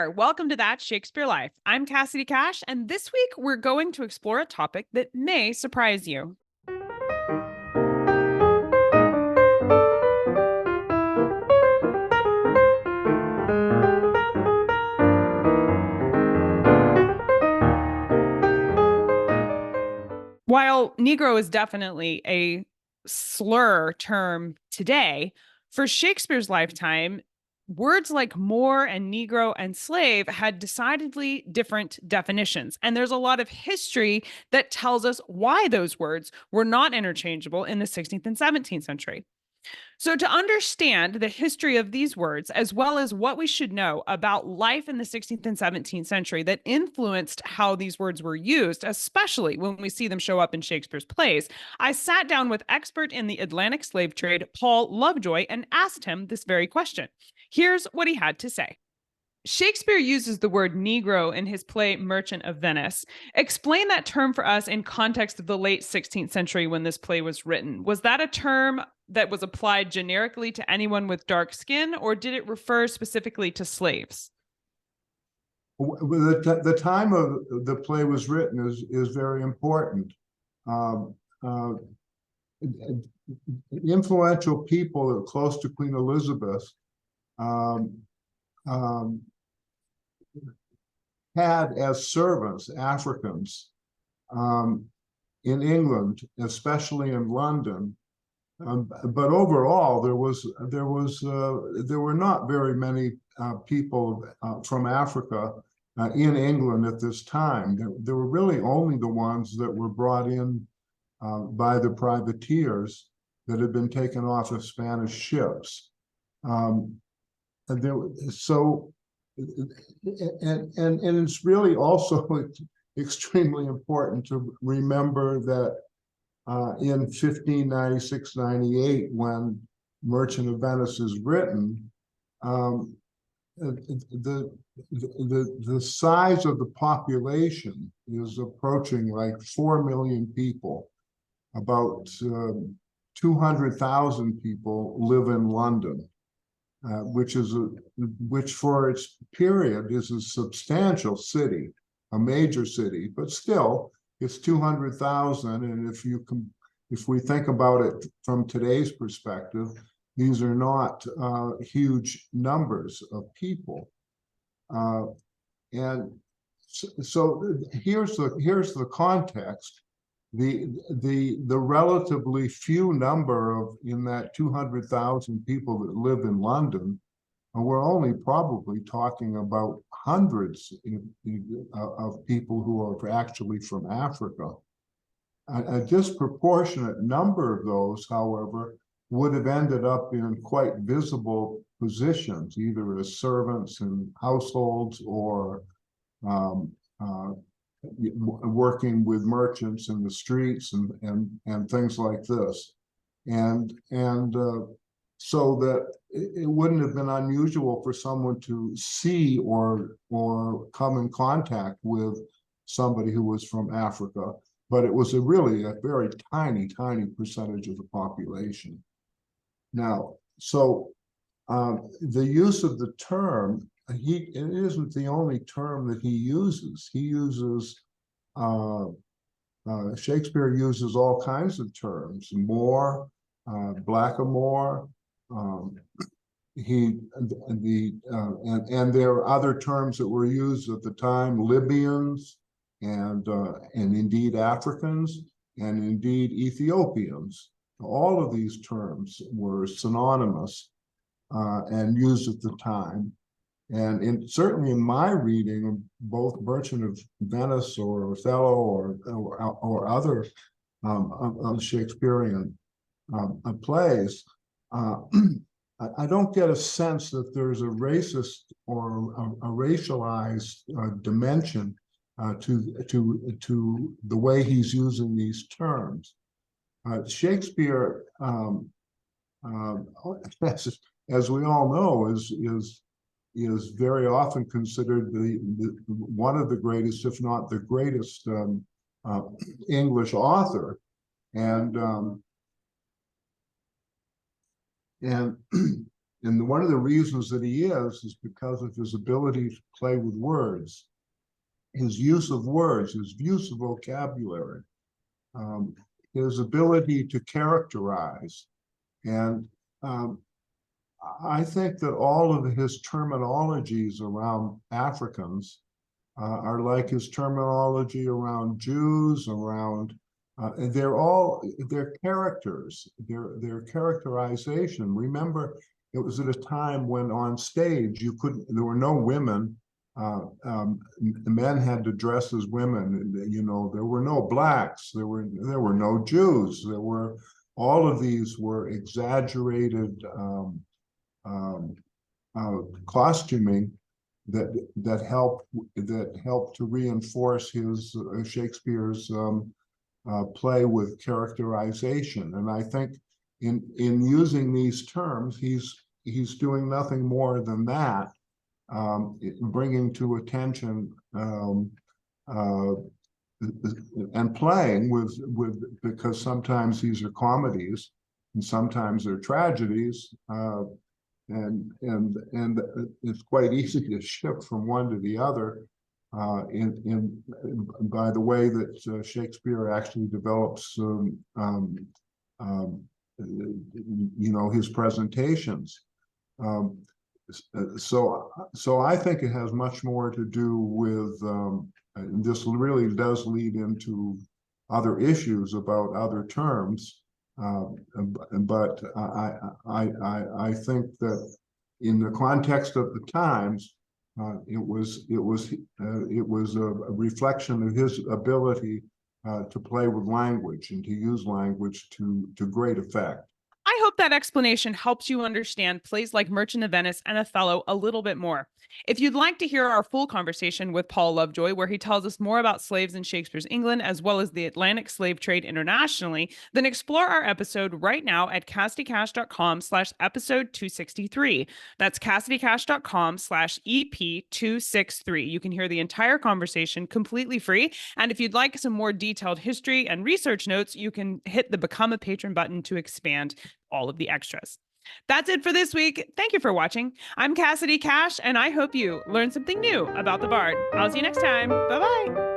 there. Welcome to That Shakespeare Life. I'm Cassidy Cash, and this week we're going to explore a topic that may surprise you. While Negro is definitely a slur term today, for Shakespeare's lifetime, words like Moor and Negro and slave had decidedly different definitions. And there's a lot of history that tells us why those words were not interchangeable in the 16th and 17th century. So, to understand the history of these words, as well as what we should know about life in the 16th and 17th century that influenced how these words were used, especially when we see them show up in Shakespeare's plays, I sat down with expert in the Atlantic slave trade, Paul Lovejoy, and asked him this very question. Here's what he had to say. Shakespeare uses the word Negro in his play Merchant of Venice. Explain that term for us in context of the late 16th century when this play was written. Was that a term that was applied generically to anyone with dark skin, or did it refer specifically to slaves? The time of the play was written is very important. Influential people that were close to Queen Elizabeth had as servants Africans in England, especially in London. But overall, there were not very many people from Africa in England at this time. There were really only the ones that were brought in by the privateers that had been taken off of Spanish ships. And it's really also extremely important to remember that in 1596-98, when Merchant of Venice is written, the size of the population is approaching like 4 million people. About 200,000 people live in London. Which for its period is a substantial city, a major city, but still it's 200,000. And if we think about it from today's perspective, these are not huge numbers of people. And so here's the context. The relatively few number of in that 200,000 people that live in London, we're only probably talking about hundreds of people who are actually from Africa. A disproportionate number of those, however, would have ended up in quite visible positions, either as servants in households or working with merchants in the streets and things like this, and so that it wouldn't have been unusual for someone to see or come in contact with somebody who was from Africa, but it was really a very tiny percentage of the population. Now, so the use of the term, it isn't the only term that he uses. He uses, Shakespeare uses all kinds of terms, Moor, blackamoor, and there are other terms that were used at the time, Libyans, and indeed Africans, and indeed Ethiopians. All of these terms were synonymous and used at the time. And certainly in my reading of both Merchant of Venice or Othello or other Shakespearean plays, I don't get a sense that there's a racist or a racialized dimension to the way he's using these terms. Shakespeare, as we all know, is very often considered one of the greatest, if not the greatest, English author, and and one of the reasons that he is because of his ability to play with words, his use of words, his use of vocabulary, um, his ability to characterize. And I think that all of his terminologies around Africans are like his terminology around Jews, around, and they're characters, their characterization. Remember, it was at a time when on stage there were no women. Men had to dress as women. You know, there were no blacks. There were no Jews. All of these were exaggerated costuming that helped to reinforce his Shakespeare's play with characterization. And I think in using these terms, he's doing nothing more than that, bringing to attention and playing with because sometimes these are comedies and sometimes they're tragedies. And it's quite easy to shift from one to the other by the way that Shakespeare actually develops his presentations. So I think it has much more to do with and this really does lead into other issues about other terms. But I think that in the context of the times, it was a reflection of his ability to play with language and to use language to great effect. I hope that explanation helps you understand plays like Merchant of Venice and Othello a little bit more. If you'd like to hear our full conversation with Paul Lovejoy, where he tells us more about slaves in Shakespeare's England as well as the Atlantic slave trade internationally, then explore our episode right now at CassidyCash.com/episode 263. That's CassidyCash.com/EP263. You can hear the entire conversation completely free. And if you'd like some more detailed history and research notes, you can hit the Become a Patron button to expand all of the extras. That's it for this week. Thank you for watching. I'm Cassidy Cash, and I hope you learned something new about the Bard. I'll see you next time. Bye-bye.